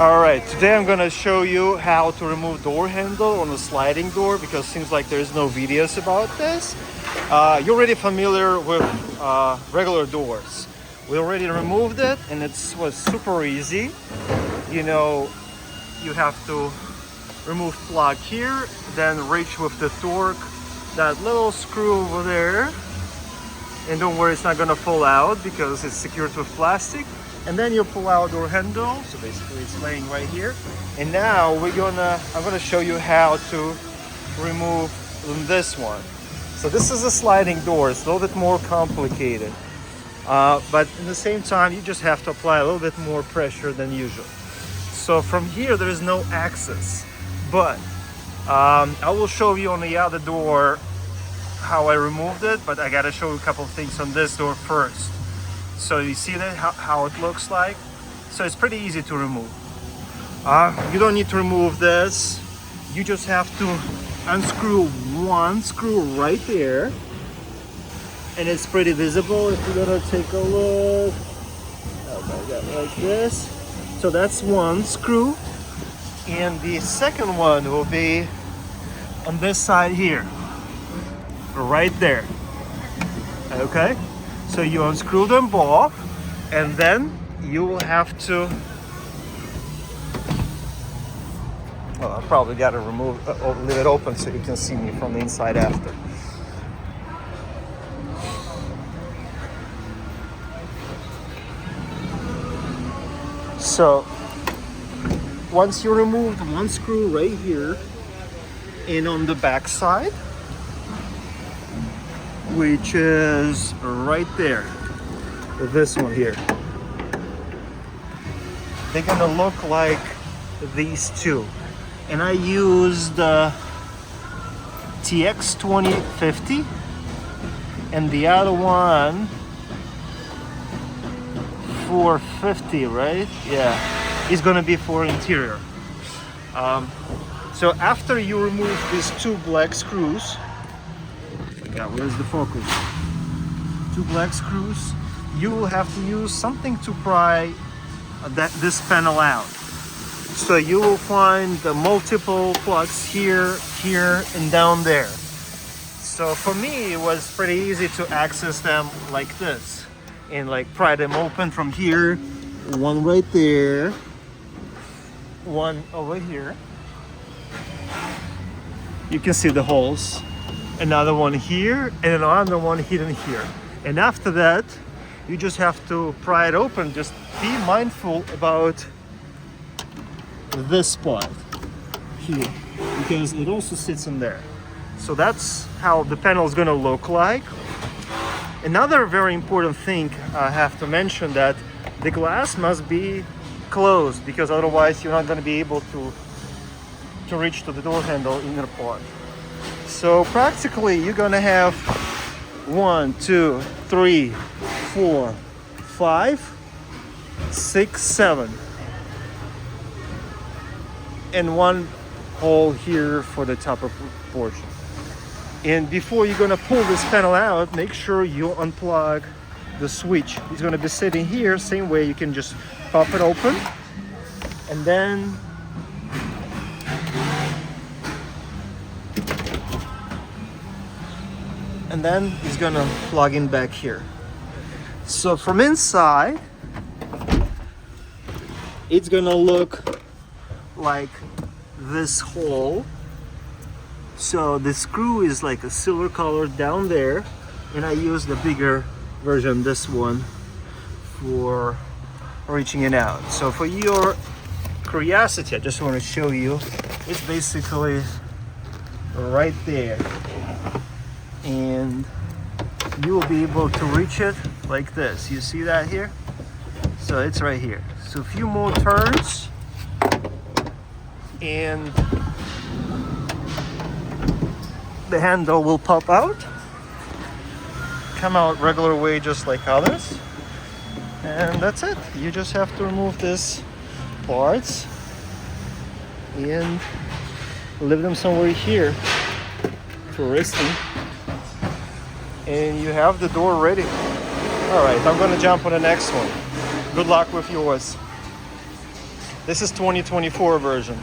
Alright, today I'm gonna show you how to remove door handle on a sliding door because it seems like there's no videos about this. You're already familiar with regular doors. We already removed it and it was super easy. You know, you have to remove plug here, then reach with the torque that little screw over there. And don't worry, it's not gonna fall out because it's secured with plastic. And then you pull out door handle, so basically it's laying right here. And now I'm gonna show you how to remove this one. So this is a sliding door, it's a little bit more complicated. But at the same time, you just have to apply a little bit more pressure than usual. So from here, there is no access, but I will show you on the other door how I removed it, but I gotta show you a couple of things on this door first. So you see that how it looks like? So it's pretty easy to remove. You don't need to remove this. You just have to unscrew one screw right there. And it's pretty visible if you're gonna take a look. Oh my God, like this. So that's one screw. And the second one will be on this side here. Right there. Okay? So you unscrew them both, and then you will have to. Well, I probably got to leave it open so you can see me from the inside after. So once you remove one screw right here, and on the back side, which is right there, this one here, they're gonna look like these two. And I used TX 2050 and the other one 450, right? Yeah, it's gonna be for interior. So after you remove these two black screws, where's the focus? Two black screws. You will have to use something to pry this panel out. So you will find the multiple plugs here, here, and down there. So for me, it was pretty easy to access them like this and like pry them open from here. One right there, one over here. You can see the holes. Another one here, and another one hidden here. And after that, you just have to pry it open. Just be mindful about this spot here, because it also sits in there. So that's how the panel is gonna look like. Another very important thing I have to mention, that the glass must be closed, because otherwise you're not gonna be able to reach to the door handle inner part. So practically you're gonna have 1, 2, 3, 4, 5, 6, 7, and one hole here for the top portion. And before you're gonna pull this panel out, make sure you unplug the switch. It's gonna be sitting here, same way. You can just pop it open, and then it's gonna plug in back here. So from inside, it's gonna look like this hole. So the screw is like a silver color down there, and I used the bigger version, this one, for reaching it out. So for your curiosity, I just want to show you, it's basically right there, and you will be able to reach it like this. You see that here? So it's right here. So a few more turns, and the handle will pop out, come out regular way just like others, and that's it. You just have to remove these parts and leave them somewhere here for resting, and you have the door ready. All right, I'm gonna jump on the next one. Good luck with yours. This is 2024 version.